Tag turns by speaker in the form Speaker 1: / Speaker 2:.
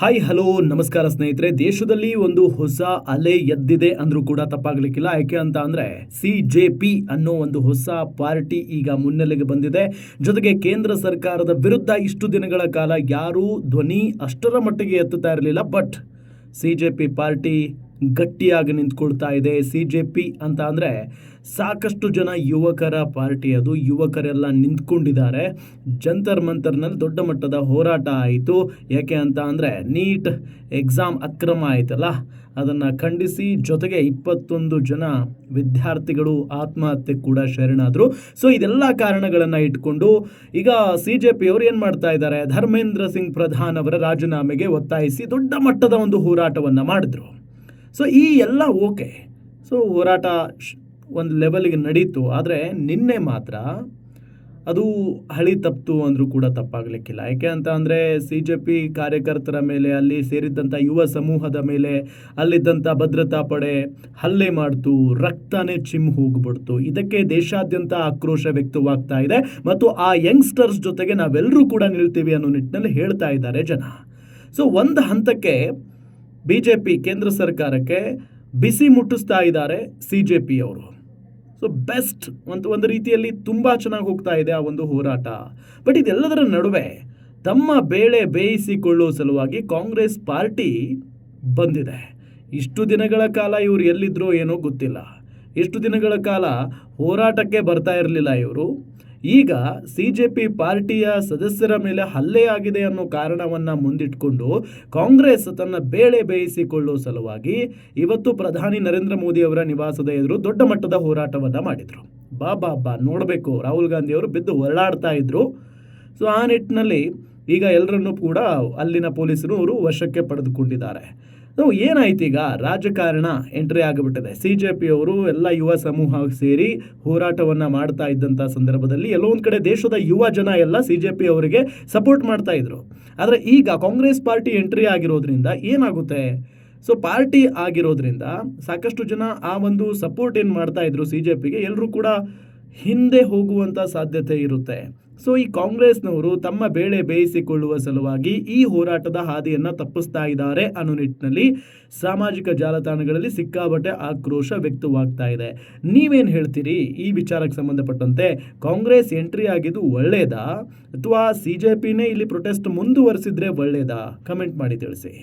Speaker 1: Hi hello ನಮಸ್ಕಾರ ಸ್ನೇಹಿತರೆ. ದೇಶದಲ್ಲಿ ಒಂದು ಹೊಸ ಅಲೆ ಎದ್ದಿದೆ ಅಂದ್ರೂ ಕೂಡ ತಪ್ಪಾಗಲಿಕ್ಕಿಲ್ಲ. ಯಾಕೆ ಅಂತ ಅಂದ್ರೆ CJP ಅನ್ನೋ ಒಂದು ಹೊಸ ಪಾರ್ಟಿ ಈಗ ಮುನ್ನೆಲೆಗೆ ಬಂದಿದೆ. ಜೊತೆಗೆ ಕೇಂದ್ರ ಸರ್ಕಾರದ ವಿರುದ್ಧ ಇಷ್ಟು ದಿನಗಳ ಕಾಲ ಯಾರೂ ಧ್ವನಿ ಅಷ್ಟರ ಮಟ್ಟಿಗೆ ಎತ್ತುತ್ತಾ ಇರಲಿಲ್ಲ. ಬಟ್ CJP ಪಾರ್ಟಿ ಗಟ್ಟಿಯಾಗಿ ನಿಂತ್ಕೊಳ್ತಾ ಇದೆ. CJP ಅಂತ ಅಂದರೆ ಸಾಕಷ್ಟು ಜನ ಯುವಕರ ಪಾರ್ಟಿ, ಅದು ಯುವಕರೆಲ್ಲ ನಿಂತ್ಕೊಂಡಿದ್ದಾರೆ. ಜಂತರ್ ಮಂತರ್ನಲ್ಲಿ ದೊಡ್ಡ ಮಟ್ಟದ ಹೋರಾಟ ಆಯಿತು. ಯಾಕೆ ಅಂತ ಅಂದರೆ ನೀಟ್ ಎಕ್ಸಾಮ್ ಅಕ್ರಮ ಆಯ್ತಲ್ಲ, ಅದನ್ನು ಖಂಡಿಸಿ ಜೊತೆಗೆ 21 ಜನ ವಿದ್ಯಾರ್ಥಿಗಳು ಆತ್ಮಹತ್ಯೆ ಕೂಡ ಶರಣಾದರು. ಸೊ ಇದೆಲ್ಲ ಕಾರಣಗಳನ್ನು ಇಟ್ಕೊಂಡು ಈಗ CJP ಅವರು ಏನು ಮಾಡ್ತಾ ಇದ್ದಾರೆ, ಧರ್ಮೇಂದ್ರ ಸಿಂಗ್ ಪ್ರಧಾನ್ ಅವರ ರಾಜೀನಾಮೆಗೆ ಒತ್ತಾಯಿಸಿ ದೊಡ್ಡ ಮಟ್ಟದ ಒಂದು ಹೋರಾಟವನ್ನು ಮಾಡಿದ್ರು. ಸೊ ಈ ಎಲ್ಲ ಓಕೆ, ಸೊ ಹೋರಾಟ ಒಂದು ಲೆವೆಲ್ಗೆ ನಡೀತು. ಆದರೆ ನಿನ್ನೆ ಮಾತ್ರ ಅದು ಹಳಿ ತಪ್ಪಿತು ಅಂದರೂ ಕೂಡ ತಪ್ಪಾಗಲಿಕ್ಕಿಲ್ಲ. ಯಾಕೆ ಅಂತ ಅಂದರೆ CJP ಕಾರ್ಯಕರ್ತರ ಮೇಲೆ, ಅಲ್ಲಿ ಸೇರಿದ್ದಂಥ ಯುವ ಸಮೂಹದ ಮೇಲೆ ಅಲ್ಲಿದ್ದಂಥ ಭದ್ರತಾ ಪಡೆ ಹಲ್ಲೆ ಮಾಡ್ತು, ರಕ್ತನೇ ಚಿಮ್ಮಿ ಹೋಗ್ಬಿಡ್ತು. ಇದಕ್ಕೆ ದೇಶಾದ್ಯಂತ ಆಕ್ರೋಶ ವ್ಯಕ್ತವಾಗ್ತಾ ಇದೆ ಮತ್ತು ಆ ಯಂಗ್ಸ್ಟರ್ಸ್ ಜೊತೆಗೆ ನಾವೆಲ್ಲರೂ ಕೂಡ ನಿಲ್ತೀವಿ ಅನ್ನೋ ನಿಟ್ಟಿನಲ್ಲಿ ಹೇಳ್ತಾ ಇದ್ದಾರೆ ಜನ. ಸೊ ಒಂದು ಹಂತಕ್ಕೆ BJP ಕೇಂದ್ರ ಸರ್ಕಾರಕ್ಕೆ ಬಿಸಿ ಮುಟ್ಟಿಸ್ತಾ ಇದ್ದಾರೆ CJP ಅವರು. ಸೊ ಬೆಸ್ಟ್ ಒಂದು ರೀತಿಯಲ್ಲಿ ತುಂಬ ಚೆನ್ನಾಗಿ ಹೋಗ್ತಾ ಇದೆ ಆ ಒಂದು ಹೋರಾಟ. ಬಟ್ ಇದೆಲ್ಲದರ ನಡುವೆ ತಮ್ಮ ಬೇಳೆ ಬೇಯಿಸಿಕೊಳ್ಳುವ ಸಲುವಾಗಿ ಕಾಂಗ್ರೆಸ್ ಪಾರ್ಟಿ ಬಂದಿದೆ. ಇಷ್ಟು ದಿನಗಳ ಕಾಲ ಇವರು ಎಲ್ಲಿದ್ರೋ ಏನೋ ಗೊತ್ತಿಲ್ಲ. ಇಷ್ಟು ದಿನಗಳ ಕಾಲ ಹೋರಾಟಕ್ಕೆ ಬರ್ತಾ ಇರಲಿಲ್ಲ ಇವರು. ಈಗ CJP ಪಾರ್ಟಿಯ ಸದಸ್ಯರ ಮೇಲೆ ಹಲ್ಲೆ ಆಗಿದೆ ಅನ್ನೋ ಕಾರಣವನ್ನು ಮುಂದಿಟ್ಕೊಂಡು ಕಾಂಗ್ರೆಸ್ ತನ್ನ ಬೇಳೆ ಬೇಯಿಸಿಕೊಳ್ಳುವ ಸಲುವಾಗಿ ಇವತ್ತು ಪ್ರಧಾನಿ ನರೇಂದ್ರ ಮೋದಿ ಅವರ ನಿವಾಸದ ಎದುರು ದೊಡ್ಡ ಮಟ್ಟದ ಹೋರಾಟವನ್ನು ಮಾಡಿದರು. ಬಾ ನೋಡಬೇಕು, ರಾಹುಲ್ ಗಾಂಧಿ ಅವರು ಬಿದ್ದು ಹೊರಳಾಡ್ತಾ ಇದ್ರು. ಸೊ ಆ ನಿಟ್ಟಿನಲ್ಲಿ ಈಗ ಎಲ್ಲರನ್ನೂ ಕೂಡ ಅಲ್ಲಿನ ಪೊಲೀಸರು ಅವರು ವಶಕ್ಕೆ ಪಡೆದುಕೊಂಡಿದ್ದಾರೆ. ಸೊ ಏನಾಯ್ತು, ಈಗ ರಾಜಕಾರಣ ಎಂಟ್ರಿ ಆಗಿಬಿಟ್ಟಿದೆ. CJP ಅವರು ಎಲ್ಲ ಯುವ ಸಮೂಹ ಸೇರಿ ಹೋರಾಟವನ್ನು ಮಾಡ್ತಾ ಇದ್ದಂಥ ಸಂದರ್ಭದಲ್ಲಿ ಎಲ್ಲೋ ಒಂದು ಕಡೆ ದೇಶದ ಯುವ ಜನ ಎಲ್ಲ CJP ಅವರಿಗೆ ಸಪೋರ್ಟ್ ಮಾಡ್ತಾ ಇದ್ರು. ಆದರೆ ಈಗ ಕಾಂಗ್ರೆಸ್ ಪಾರ್ಟಿ ಎಂಟ್ರಿ ಆಗಿರೋದ್ರಿಂದ ಏನಾಗುತ್ತೆ, ಸೊ ಪಾರ್ಟಿ ಆಗಿರೋದ್ರಿಂದ ಸಾಕಷ್ಟು ಜನ ಆ ಒಂದು ಸಪೋರ್ಟ್ ಏನು ಮಾಡ್ತಾ ಇದ್ರು CJPಗೆ ಎಲ್ಲರೂ ಕೂಡ ಹಿಂದೆ ಹೋಗುವಂಥ ಸಾಧ್ಯತೆ ಇರುತ್ತೆ. ಸೊ ಈ ಕಾಂಗ್ರೆಸ್ನವರು ತಮ್ಮ ಬೇಳೆ ಬೇಯಿಸಿಕೊಳ್ಳುವ ಸಲುವಾಗಿ ಈ ಹೋರಾಟದ ಹಾದಿಯನ್ನು ತಪ್ಪಿಸ್ತಾ ಇದ್ದಾರೆ ಅನ್ನೋ ನಿಟ್ಟಿನಲ್ಲಿ ಸಾಮಾಜಿಕ ಜಾಲತಾಣಗಳಲ್ಲಿ ಸಿಕ್ಕಾಪಟ್ಟೆ ಆಕ್ರೋಶ ವ್ಯಕ್ತವಾಗ್ತಾ ಇದೆ. ನೀವೇನು ಹೇಳ್ತೀರಿ ಈ ವಿಚಾರಕ್ಕೆ ಸಂಬಂಧಪಟ್ಟಂತೆ? ಕಾಂಗ್ರೆಸ್ ಎಂಟ್ರಿ ಆಗಿದ್ದು ಒಳ್ಳೆಯದಾ ಅಥವಾ CJPನೇ ಇಲ್ಲಿ ಪ್ರೊಟೆಸ್ಟ್ ಮುಂದುವರಿಸಿದ್ರೆ ಒಳ್ಳೆಯದಾ? ಕಮೆಂಟ್ ಮಾಡಿ ತಿಳಿಸಿ.